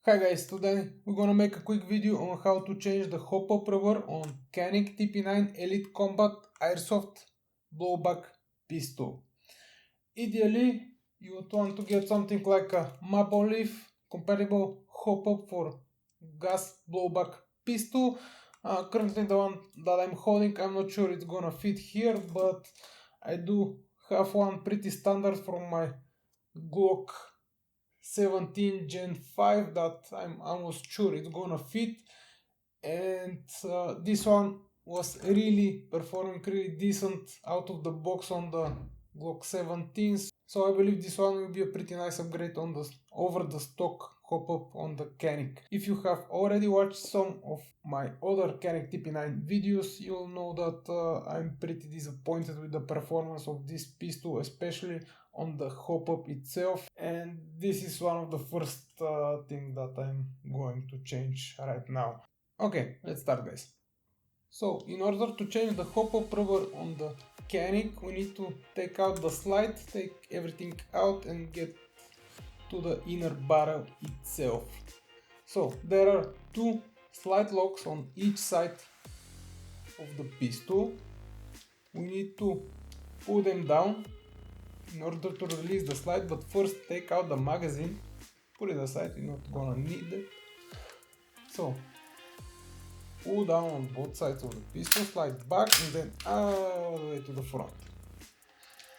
Hi guys, today we're gonna make a quick video on how to change the hop-up rubber on Canik TP9 Elite Combat Airsoft blowback pistol. Ideally, you would want to get something like a maple leaf compatible hop-up for gas blowback pistol. Currently the one that I'm holding, I'm not sure it's gonna fit here, but I do have one pretty standard from my Glock 17 Gen 5 that I'm almost sure it's gonna fit, and this one was really performing really decent out of the box on the Glock 17s, so I believe this one will be a pretty nice upgrade on the over the stock hop-up on the Canik. If you have already watched some of my other Canik TP9 videos, you'll know that I'm pretty disappointed with the performance of this pistol, especially on the hop-up itself, and this is one of the first thing that I'm going to change right now. Okay, let's start guys. So in order to change the hop-up rubber on the Canik, we need to take out the slide, take everything out and get to the inner barrel itself. So there are two slide locks on each side of the pistol. We need to pull them down in order to release the slide, but first take out the magazine, put it aside, you're not gonna need it. So pull down on both sides of the pistol, slide back and then all the way to the front.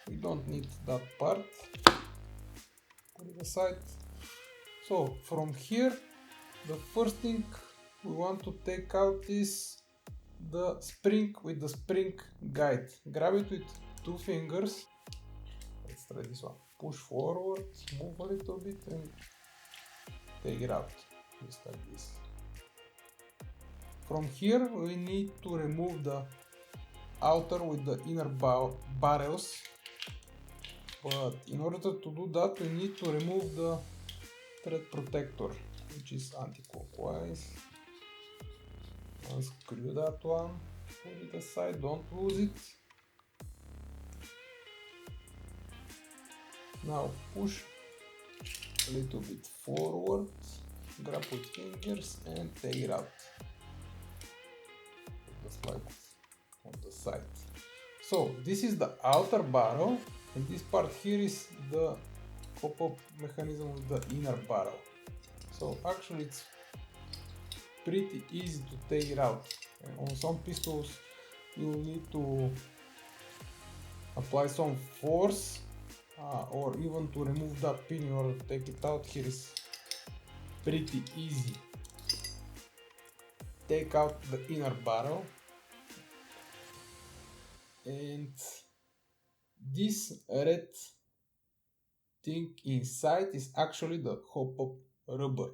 We don't need that part, put it aside. So from here, the first thing we want to take out is the spring with the spring guide. Grab it with two fingers. Let's try this one. Push forward, move a little bit and take it out, just like this. From here we need to remove the outer with the inner barrels, but in order to do that we need to remove the thread protector, which is anti-clockwise. Unscrew that one, put it aside, don't lose it. Now push a little bit forward, grab with fingers and take it out. Put the slide on the side. So this is the outer barrel, and this part here is the hop-up mechanism with the inner barrel. So actually it's pretty easy to take it out. And on some pistols you will need to apply some force or even to remove that pin in order to take it out. Here is pretty easy. Take out the inner barrel, and this red thing inside is actually the hop-up rubber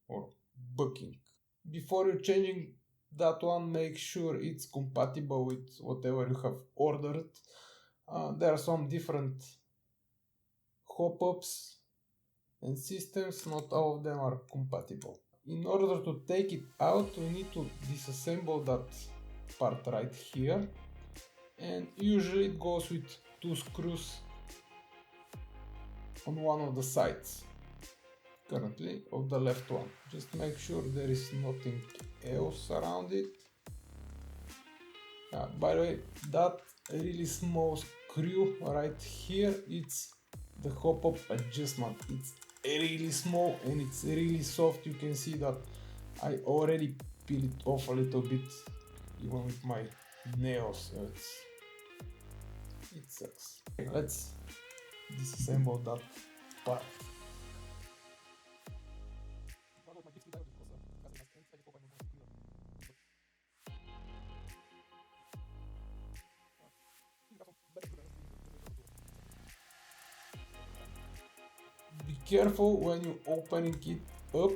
or bucking. Before you're changing that one, make sure it's compatible with whatever you have ordered. There are some different hop-ups and systems, not all of them are compatible. In order to take it out, we need to disassemble that part right here, and usually it goes with two screws on one of the sides, currently of the left one. Just make sure there is nothing else around it. By the way, that really small screw right here, it's the hop-up adjustment. It's really small and it's really soft. You can see that I already peel it off a little bit, even with my nails. It sucks. Let's disassemble that part. Be careful when you opening it up.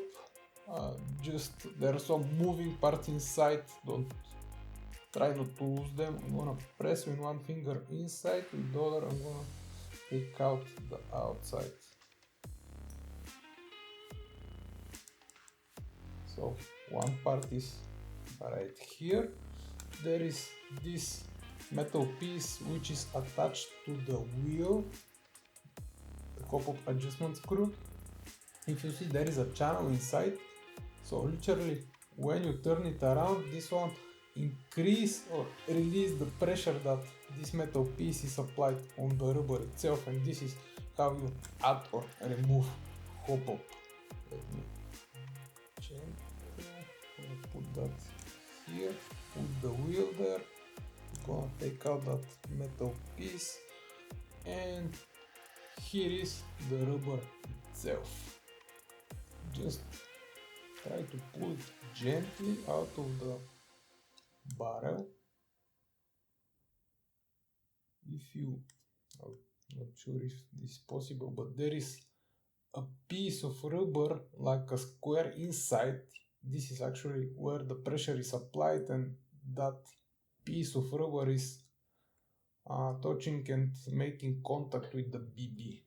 Just there are some moving parts inside. Don't try not to lose them. I'm gonna press with one finger inside, with the other I'm gonna take out the outside. So one part is right here. There is this metal piece which is attached to the wheel, the hop-up adjustment screw. if you see there is a channel inside, so literally when you turn it around, this one increase or release the pressure that this metal piece is applied on the rubber itself, and this is how you add or remove hop-up. Let me change, put that here, put the wheel there, gonna take out that metal piece, and here is the rubber itself. Just try to pull it gently out of the barrel. If you, I'm not sure if this is possible, but there is a piece of rubber like a square inside. This is actually where the pressure is applied, and that piece of rubber is touching and making contact with the BB.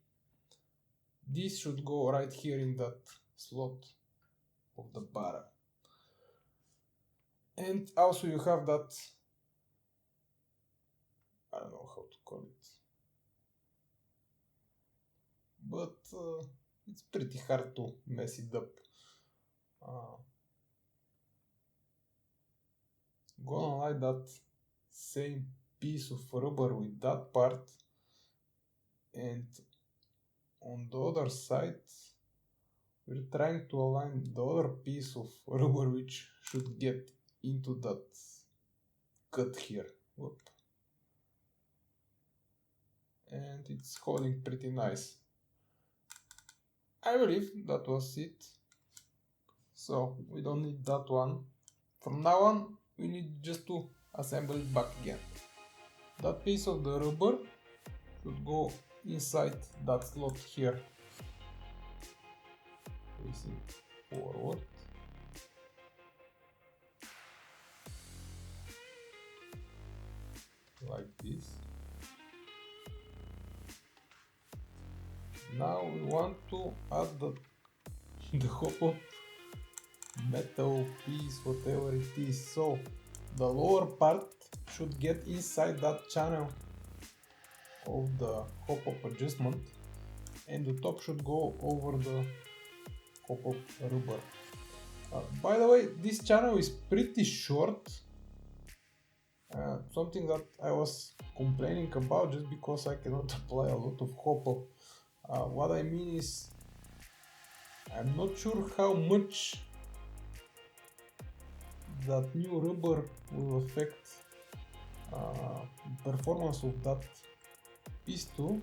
This should go right here in that slot of the barrel. And also you have that, I don't know how to call it, but it's pretty hard to mess it up. Gonna line that same piece of rubber with that part, and on the other side we're trying to align the other piece of rubber which should get into that cut here. Whoop. And it's holding pretty nice. I believe that was it. So we don't need that one. From now on we need just to assemble it back again. That piece of the rubber should go inside that slot here, facing forward. Like this. Now we want to add the hop-up metal piece, whatever it is. So the lower part should get inside that channel of the hop-up adjustment, and the top should go over the hop-up rubber. By the way, this channel is pretty short. Something that I was complaining about just because I cannot apply a lot of hop-up. What I mean is, I'm not sure how much that new rubber will affect performance of that pistol,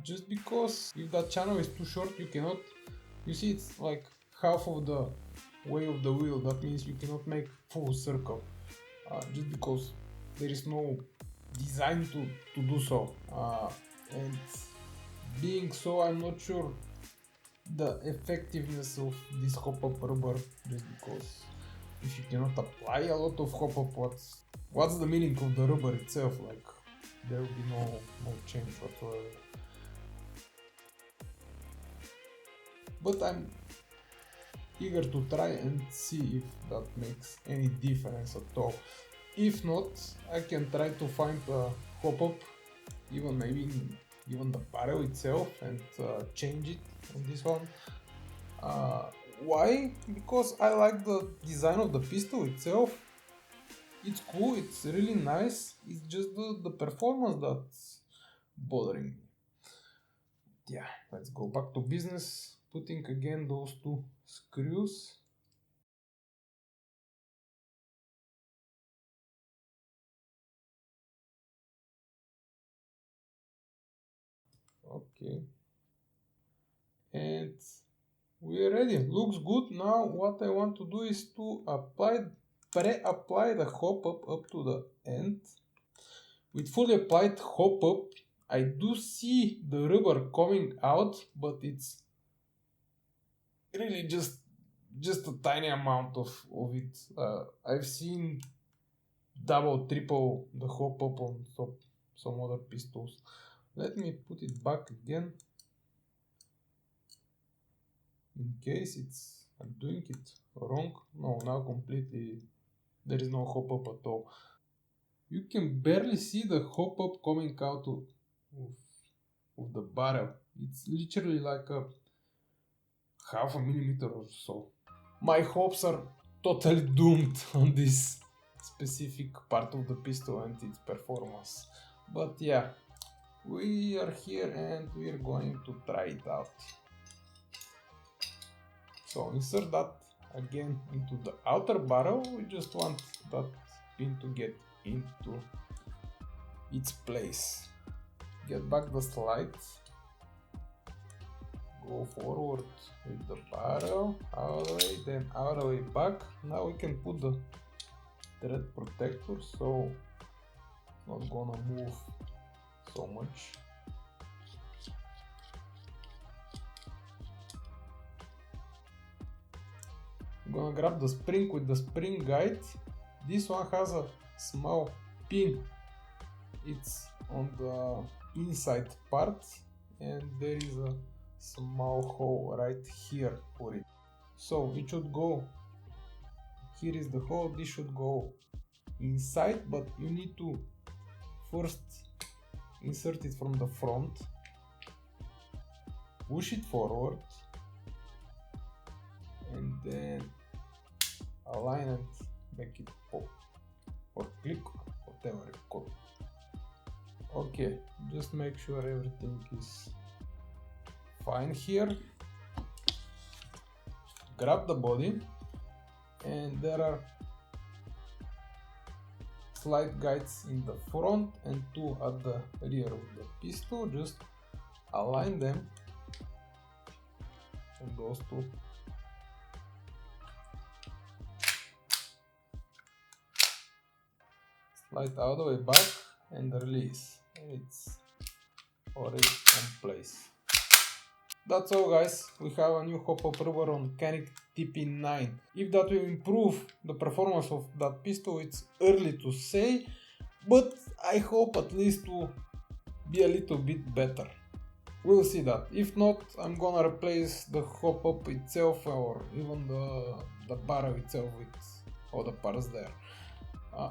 just because if that channel is too short, you cannot, you see it's like half of the way of the wheel. That means you cannot make full circle, just because there is no design to do so, and being so, I'm not sure the effectiveness of this hop-up rubber, just because if you cannot apply a lot of hop-up, what's the meaning of the rubber itself? Like, there will be no change whatsoever. But I'm eager to try and see if that makes any difference at all. If not, I can try to find a hop-up, even maybe even the barrel itself, and change it on this one. Why? Because I like the design of the pistol itself. It's cool, it's really nice. It's just the performance that's bothering me. Yeah, let's go back to business. Putting again those two screws. Okay. And we're ready. Looks good. Now what I want to do is to pre-apply the hop-up up to the end. With fully applied hop-up, I do see the rubber coming out, but it's really just a tiny amount of it. I've seen double, triple the hop-up on some other pistols. Let me put it back again, in case I'm doing it wrong. No, now completely there is no hop-up at all. You can barely see the hop-up coming out of the barrel. It's literally like a half a millimeter or so. My hopes are totally doomed on this specific part of the pistol and its performance. But yeah, we are here and we are going to try it out. So insert that again into the outer barrel. We just want that pin to get into its place. Get back the slide. Go forward with the barrel, out of the way, then out of the way back. Now we can put the thread protector so it's not gonna move so much. I'm gonna grab the spring with the spring guide. This one has a small pin. It's on the inside part and there is a small hole right here for it. So it should go, here is the hole, this should go inside, but you need to first insert it from the front, push it forward, and then align and make it pop or click, whatever you call it. Okay, just make sure everything is fine here. Grab the body and there are slide guides in the front and two at the rear of the pistol. Just align them on those two. Slide all the way back and release. It's already in place. That's all guys, we have a new hop-up rubber on Canik TP9. If that will improve the performance of that pistol, it's early to say, but I hope at least to be a little bit better. We'll see that. If not, I'm gonna replace the hop-up itself or even the barrel itself with all the parts there.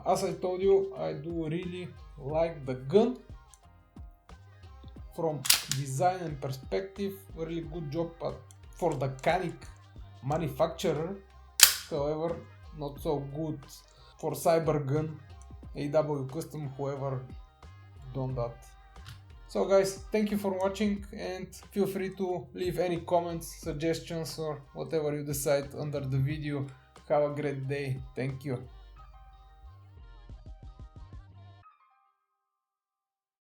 As I told you, I do really like the gun. From design and perspective, really good job for the Canik manufacturer. However, not so good for Cybergun, AW Custom, whoever done that. So guys, thank you for watching and feel free to leave any comments, suggestions or whatever you decide under the video. Have a great day. Thank you.